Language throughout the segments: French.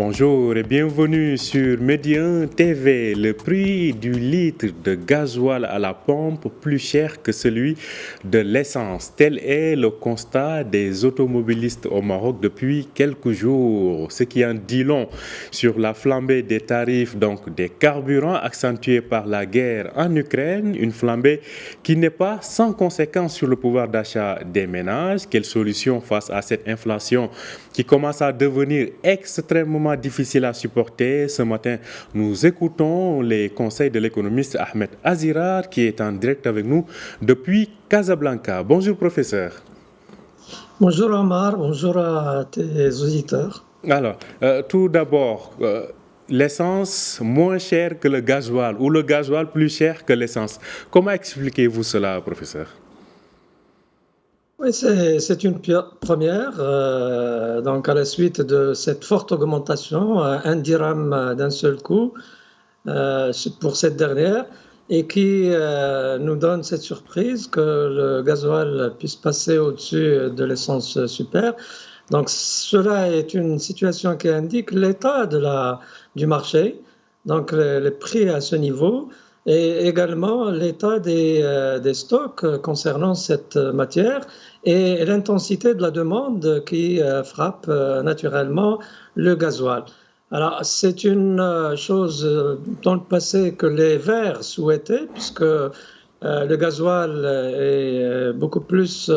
Bonjour et bienvenue sur Médien TV. Le prix du litre de gasoil à la pompe plus cher que celui de l'essence. Tel est le constat des automobilistes au Maroc depuis quelques jours. Ce qui en dit long sur la flambée des tarifs des carburants accentuée par la guerre en Ukraine. Une flambée qui n'est pas sans conséquence sur le pouvoir d'achat des ménages. Quelle solution face à cette inflation qui commence à devenir extrêmement difficile à supporter? Ce matin, nous écoutons les conseils de l'économiste Ahmed Azirar qui est en direct avec nous depuis Casablanca. Bonjour professeur. Bonjour Omar, bonjour à tes auditeurs. Alors, tout d'abord, l'essence moins chère que le gasoil ou le gasoil plus cher que l'essence. Comment expliquez-vous cela, professeur? Oui, c'est une première. Donc, à la suite de cette forte augmentation, un dirham d'un seul coup pour cette dernière, et qui nous donne cette surprise que le gasoil puisse passer au-dessus de l'essence super. Donc, cela est une situation qui indique l'état du marché, donc les prix à ce niveau, et également l'état des stocks concernant cette matière et l'intensité de la demande qui frappe naturellement le gasoil. Alors, c'est une chose dans le passé que les Verts souhaitaient, puisque le gasoil est beaucoup plus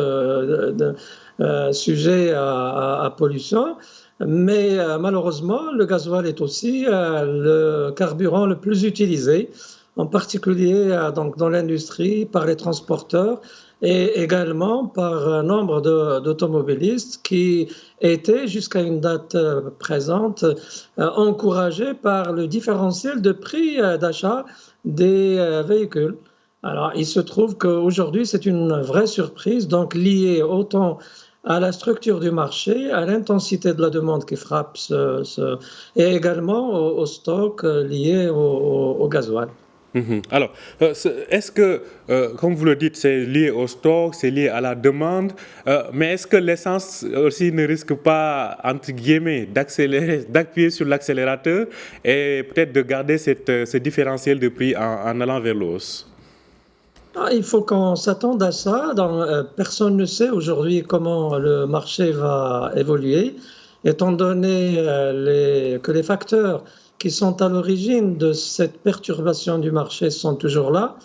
sujet à pollution. Mais malheureusement, le gasoil est aussi le carburant le plus utilisé, en particulier dans l'industrie, par les transporteurs et également par un nombre d'automobilistes qui étaient jusqu'à une date présente encouragés par le différentiel de prix d'achat des véhicules. Alors, il se trouve qu'aujourd'hui, c'est une vraie surprise, donc liée autant à la structure du marché, à l'intensité de la demande qui frappe, et également au stock lié au gasoil. Alors, est-ce que, comme vous le dites, c'est lié au stock, c'est lié à la demande, mais est-ce que l'essence aussi ne risque pas, entre guillemets, d'appuyer sur l'accélérateur et peut-être de garder ce différentiel de prix en allant vers l'hausse? Il faut qu'on s'attende à ça. Personne ne sait aujourd'hui comment le marché va évoluer, étant donné que les facteurs qui sont à l'origine de cette perturbation du marché sont toujours là.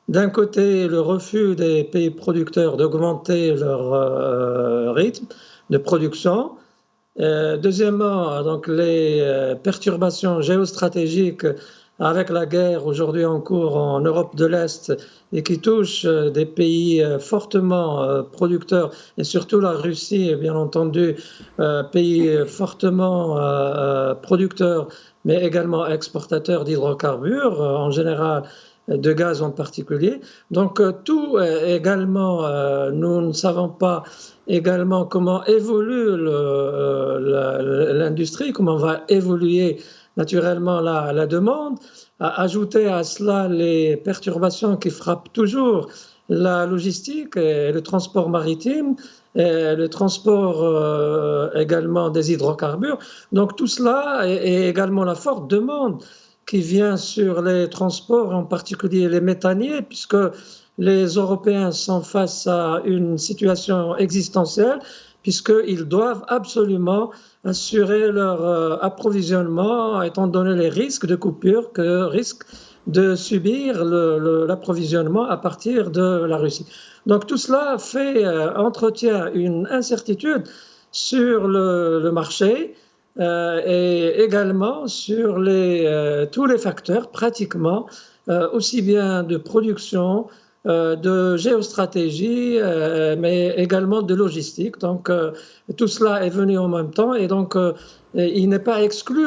D'un côté, le refus des pays producteurs d'augmenter leur rythme de production. Deuxièmement, donc les perturbations géostratégiques avec la guerre aujourd'hui en cours en Europe de l'Est et qui touche des pays fortement producteurs et surtout la Russie, bien entendu, pays fortement producteurs mais également exportateur d'hydrocarbures en général, de gaz en particulier. Donc tout également, nous ne savons pas également comment évolue l'industrie, comment va évoluer naturellement la demande. Ajouter à cela les perturbations qui frappent toujours la logistique et le transport maritime, et le transport également des hydrocarbures. Donc tout cela et également la forte demande qui vient sur les transports, en particulier les méthaniers, puisque les Européens sont face à une situation existentielle, puisqu'ils doivent absolument assurer leur approvisionnement, étant donné les risques de coupure que risquent de subir l'approvisionnement à partir de la Russie. Donc tout cela entretient une incertitude sur le marché et également sur tous les facteurs pratiquement, aussi bien de production, de géostratégie, mais également de logistique. Donc tout cela est venu en même temps et donc il n'est pas exclu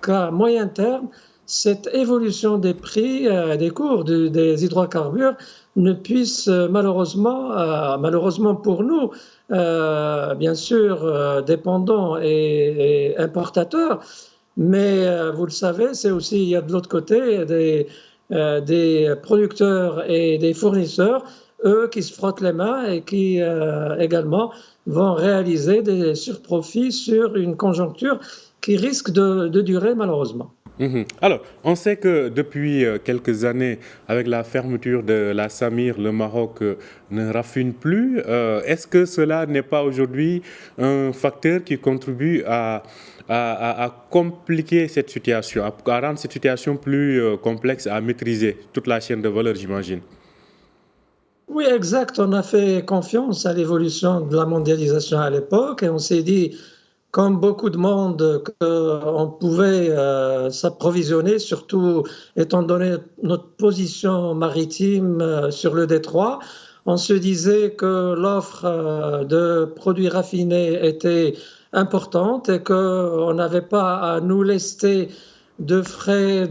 qu'à moyen terme, cette évolution des prix, des cours des hydrocarbures ne puisse malheureusement pour nous, bien sûr dépendants et importateurs, mais vous le savez, il y a de l'autre côté des producteurs et des fournisseurs, eux qui se frottent les mains et qui également vont réaliser des surprofits sur une conjoncture qui risque de durer malheureusement. Alors, on sait que depuis quelques années, avec la fermeture de la Samir, le Maroc ne raffine plus. Est-ce que cela n'est pas aujourd'hui un facteur qui contribue à compliquer cette situation, à rendre cette situation plus complexe à maîtriser, toute la chaîne de valeur, j'imagine? Oui, exact. On a fait confiance à l'évolution de la mondialisation à l'époque et on s'est dit, comme beaucoup de monde, qu'on pouvait s'approvisionner, surtout étant donné notre position maritime sur le détroit. On se disait que l'offre de produits raffinés était importante et qu'on n'avait pas à nous lester de frais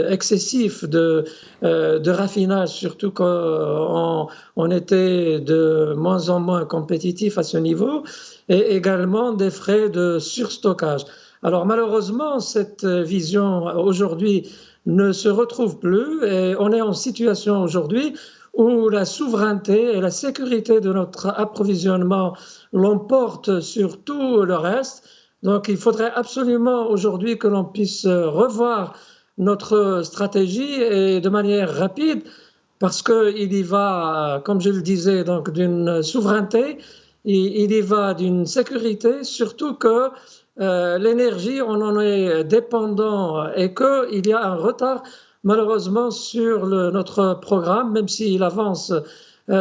excessifs de raffinage, surtout qu'on était de moins en moins compétitif à ce niveau, et également des frais de surstockage. Alors malheureusement, cette vision aujourd'hui ne se retrouve plus et on est en situation aujourd'hui où la souveraineté et la sécurité de notre approvisionnement l'emportent sur tout le reste. Donc il faudrait absolument aujourd'hui que l'on puisse revoir notre stratégie et de manière rapide parce qu'il y va, comme je le disais, donc d'une souveraineté, il y va d'une sécurité, surtout que l'énergie, on en est dépendant et qu'il y a un retard malheureusement sur notre programme, même s'il avance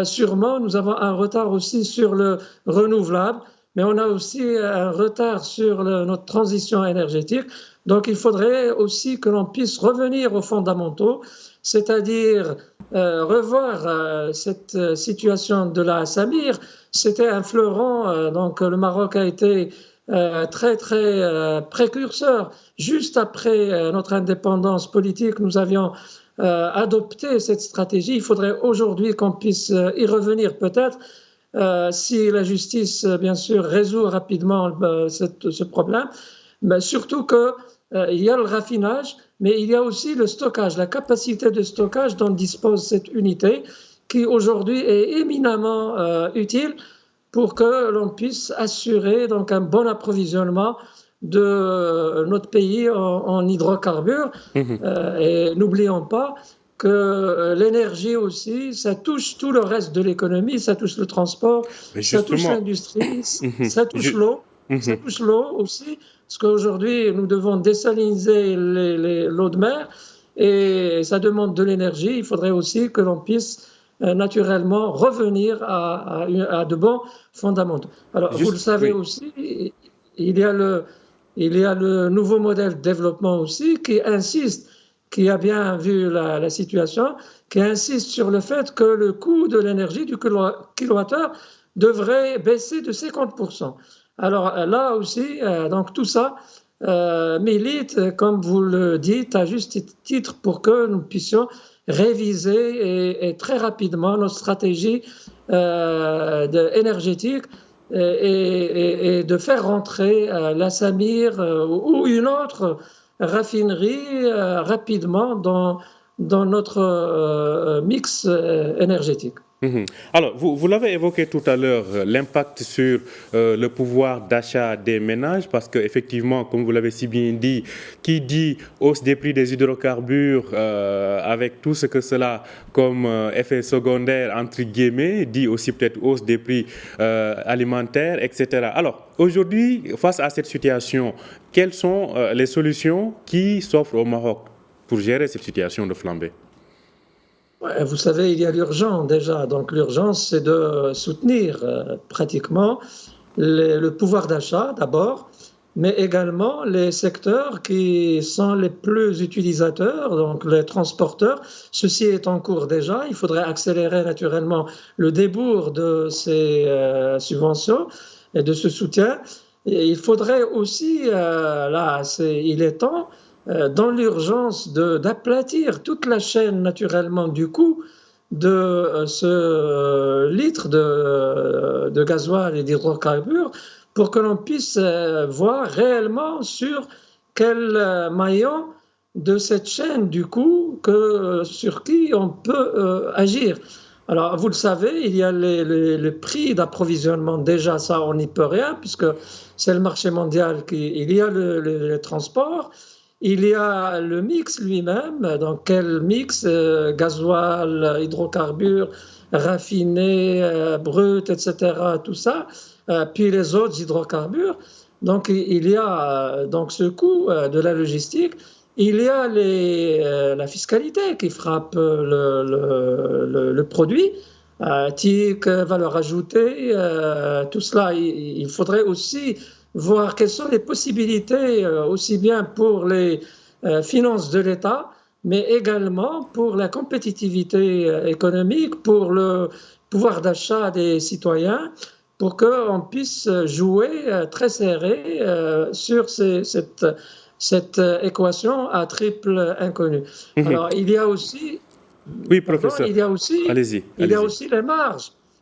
sûrement, nous avons un retard aussi sur le renouvelable. Mais on a aussi un retard sur notre transition énergétique. Donc il faudrait aussi que l'on puisse revenir aux fondamentaux, c'est-à-dire revoir cette situation de la Samir. C'était un fleuron, donc le Maroc a été très très précurseur. Juste après notre indépendance politique, nous avions adopté cette stratégie. Il faudrait aujourd'hui qu'on puisse y revenir peut-être. Si la justice, bien sûr, résout rapidement ce problème, mais surtout qu'il y a le raffinage, mais il y a aussi le stockage, la capacité de stockage dont dispose cette unité, qui aujourd'hui est éminemment utile pour que l'on puisse assurer donc un bon approvisionnement de notre pays en hydrocarbures. Et n'oublions pas que l'énergie aussi, ça touche tout le reste de l'économie, ça touche le transport, ça touche l'industrie, ça touche l'eau, ça touche l'eau aussi, parce qu'aujourd'hui, nous devons désaliniser l'eau de mer et ça demande de l'énergie. Il faudrait aussi que l'on puisse naturellement revenir à de bons fondamentaux. Alors, vous le savez aussi, il y a le nouveau modèle de développement aussi qui insiste, qui a bien vu la situation, qui insiste sur le fait que le coût de l'énergie du kilowattheure devrait baisser de 50%. Alors là aussi, donc tout ça milite, comme vous le dites, à juste titre pour que nous puissions réviser et très rapidement notre stratégie énergétique et de faire rentrer la Samir ou une autre raffinerie rapidement dans notre mix énergétique. Alors, vous l'avez évoqué tout à l'heure, l'impact sur le pouvoir d'achat des ménages, parce qu'effectivement, comme vous l'avez si bien dit, qui dit hausse des prix des hydrocarbures, avec tout ce que cela comme effet secondaire, entre guillemets, dit aussi peut-être hausse des prix alimentaires, etc. Alors, aujourd'hui, face à cette situation, quelles sont les solutions qui s'offrent au Maroc pour gérer cette situation de flambée? Vous savez, il y a l'urgence déjà. Donc l'urgence, c'est de soutenir pratiquement le pouvoir d'achat d'abord, mais également les secteurs qui sont les plus utilisateurs, donc les transporteurs. Ceci est en cours déjà. Il faudrait accélérer naturellement le débours de ces subventions et de ce soutien. Et il faudrait aussi, il est temps, dans l'urgence d'aplatir toute la chaîne naturellement du coût de ce litre de gasoil et d'hydrocarbures pour que l'on puisse voir réellement sur quel maillon de cette chaîne du coût sur qui on peut agir. Alors, vous le savez, il y a le prix d'approvisionnement. Déjà, ça, on n'y peut rien, puisque c'est le marché mondial. Il y a le transport, il y a le mix lui-même. Donc, quel mix? Gasoil, hydrocarbures, raffinés, bruts, etc. Tout ça. Puis les autres hydrocarbures. Donc, il y a donc ce coût de la logistique. Il y a la fiscalité qui frappe le produit, TIC, valeur ajoutée, tout cela. Il faudrait aussi voir quelles sont les possibilités, aussi bien pour les finances de l'État, mais également pour la compétitivité économique, pour le pouvoir d'achat des citoyens, pour qu'on puisse jouer très serré sur cette équation à triple inconnu. Alors, il y a aussi, Oui, pardon, professeur. il y a aussi, Allez-y. il y a aussi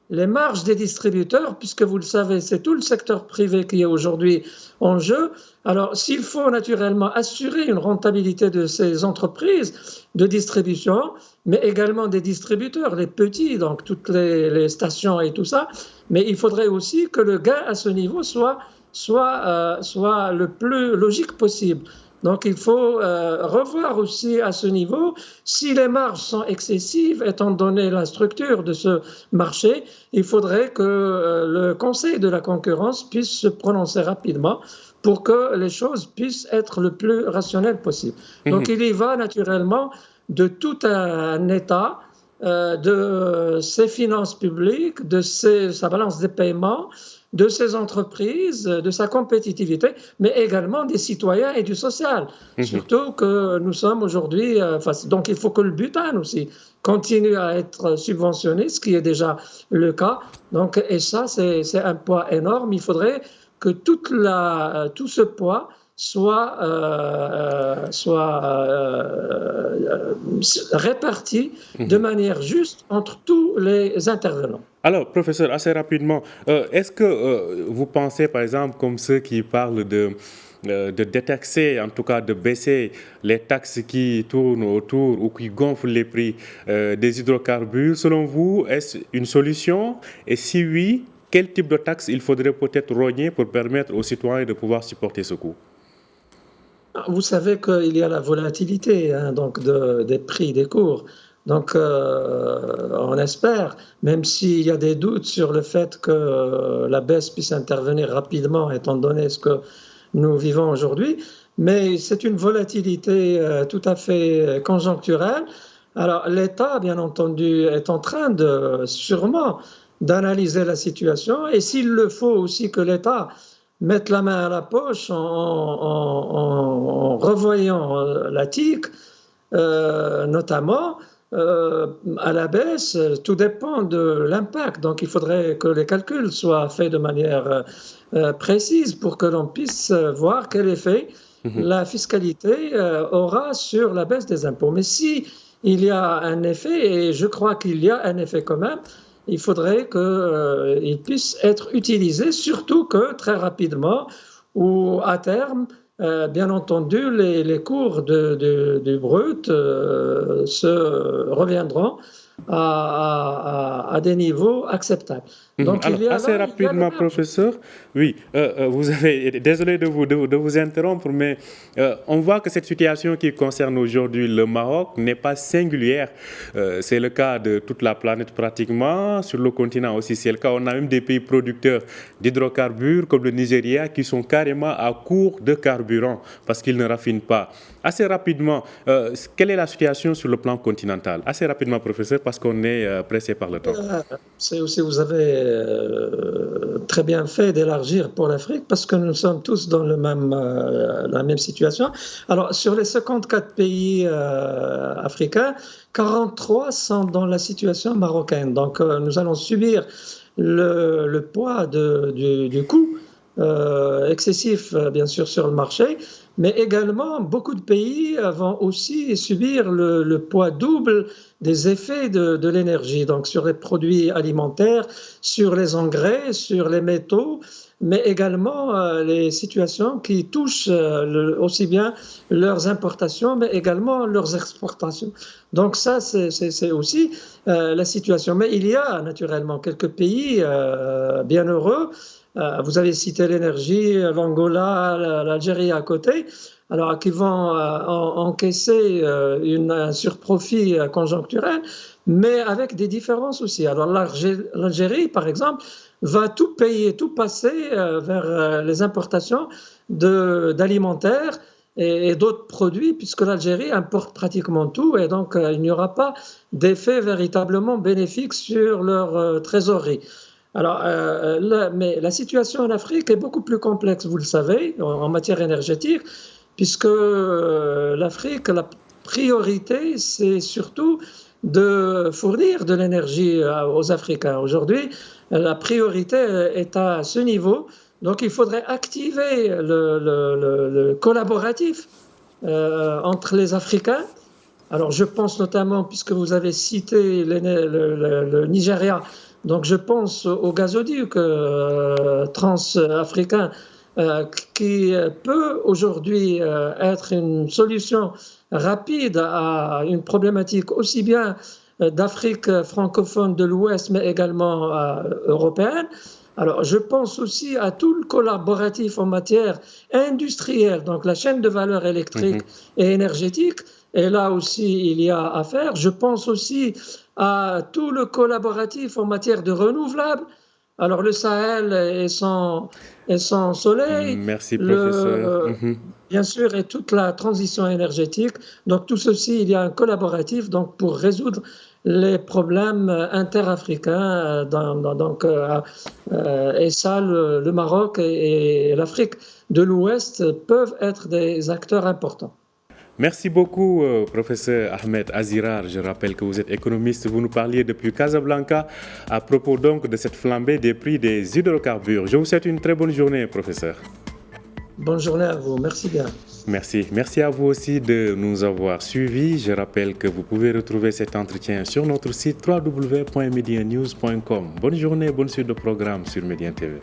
les marges des distributeurs, puisque vous le savez, c'est tout le secteur privé qui est aujourd'hui en jeu. Alors, s'il faut naturellement assurer une rentabilité de ces entreprises de distribution, mais également des distributeurs, les petits, donc toutes les stations et tout ça, mais il faudrait aussi que le gain à ce niveau soit le plus logique possible. Donc il faut revoir aussi à ce niveau si les marges sont excessives, étant donné la structure de ce marché, il faudrait que le Conseil de la concurrence puisse se prononcer rapidement pour que les choses puissent être le plus rationnelles possible. Donc il y va naturellement de tout un État, de ses finances publiques, de sa balance des paiements, de ses entreprises, de sa compétitivité, mais également des citoyens et du social. Surtout que nous sommes aujourd'hui, donc il faut que le butin aussi continue à être subventionné, ce qui est déjà le cas. Donc, et ça, c'est un poids énorme. Il faudrait que tout ce poids soit réparti de manière juste entre tous les intervenants. Alors, professeur, assez rapidement, est-ce que vous pensez, par exemple, comme ceux qui parlent de détaxer, en tout cas de baisser les taxes qui tournent autour ou qui gonflent les prix des hydrocarbures, selon vous, est-ce une solution? Et si oui, quel type de taxe il faudrait peut-être rogner pour permettre aux citoyens de pouvoir supporter ce coût? Vous savez qu'il y a la volatilité donc des prix, des cours. Donc, on espère, même s'il y a des doutes sur le fait que la baisse puisse intervenir rapidement, étant donné ce que nous vivons aujourd'hui, mais c'est une volatilité tout à fait conjoncturelle. Alors, l'État, bien entendu, est en train sûrement d'analyser la situation, et s'il le faut aussi que l'État mette la main à la poche en revoyant la TIC, notamment, à la baisse, tout dépend de l'impact. Donc il faudrait que les calculs soient faits de manière précise pour que l'on puisse voir quel effet la fiscalité aura sur la baisse des impôts. Mais si il y a un effet, et je crois qu'il y a un effet quand même, il faudrait qu'il puisse être utilisé, surtout que très rapidement ou à terme, bien entendu, les cours du brut se reviendront à des niveaux acceptables. Donc, alors, assez rapidement, professeur, oui, vous avez, désolé de vous interrompre, mais on voit que cette situation qui concerne aujourd'hui le Maroc n'est pas singulière. C'est le cas de toute la planète pratiquement, sur le continent aussi c'est le cas. On a même des pays producteurs d'hydrocarbures comme le Nigeria qui sont carrément à court de carburant parce qu'ils ne raffinent pas. Assez rapidement, quelle est la situation sur le plan continental? Assez rapidement, professeur, parce qu'on est pressé par le temps. C'est aussi, vous avez très bien fait d'élargir pour l'Afrique parce que nous sommes tous dans la même situation. Alors, sur les 54 pays africains, 43 sont dans la situation marocaine. Donc, nous allons subir le poids du coût excessif, bien sûr, sur le marché, mais également beaucoup de pays vont aussi subir le poids double des effets de l'énergie, donc sur les produits alimentaires, sur les engrais, sur les métaux, mais également les situations qui touchent aussi bien leurs importations, mais également leurs exportations. Donc ça, c'est aussi la situation. Mais il y a naturellement quelques pays bien heureux. Vous avez cité l'énergie, l'Angola, l'Algérie à côté, alors qui vont encaisser un surprofit conjoncturel, mais avec des différences aussi. Alors l'Algérie, par exemple, va tout payer, tout passer vers les importations d'alimentaires et d'autres produits, puisque l'Algérie importe pratiquement tout, et donc il n'y aura pas d'effet véritablement bénéfique sur leur trésorerie. Alors, mais la situation en Afrique est beaucoup plus complexe, vous le savez, en matière énergétique, puisque l'Afrique, la priorité, c'est surtout de fournir de l'énergie aux Africains. Aujourd'hui, la priorité est à ce niveau, donc il faudrait activer le collaboratif entre les Africains. Alors, je pense notamment, puisque vous avez cité le Nigeria, donc je pense au gazoduc transafricain qui peut aujourd'hui être une solution rapide à une problématique aussi bien d'Afrique francophone de l'Ouest, mais également européenne. Alors, je pense aussi à tout le collaboratif en matière industrielle, donc la chaîne de valeur électrique et énergétique. Et là aussi, il y a à faire. Je pense aussi à tout le collaboratif en matière de renouvelables. Alors, le Sahel et son soleil. Merci, professeur. Bien sûr, et toute la transition énergétique. Donc, tout ceci, il y a un collaboratif donc, pour résoudre les problèmes interafricains. Et ça, le Maroc et l'Afrique de l'Ouest peuvent être des acteurs importants. Merci beaucoup, professeur Ahmed Azirar. Je rappelle que vous êtes économiste. Vous nous parliez depuis Casablanca à propos donc de cette flambée des prix des hydrocarbures. Je vous souhaite une très bonne journée, professeur. Bonne journée à vous. Merci bien. Merci. Merci à vous aussi de nous avoir suivis. Je rappelle que vous pouvez retrouver cet entretien sur notre site www.medianews.com. Bonne journée, bonne suite de programme sur Médien TV.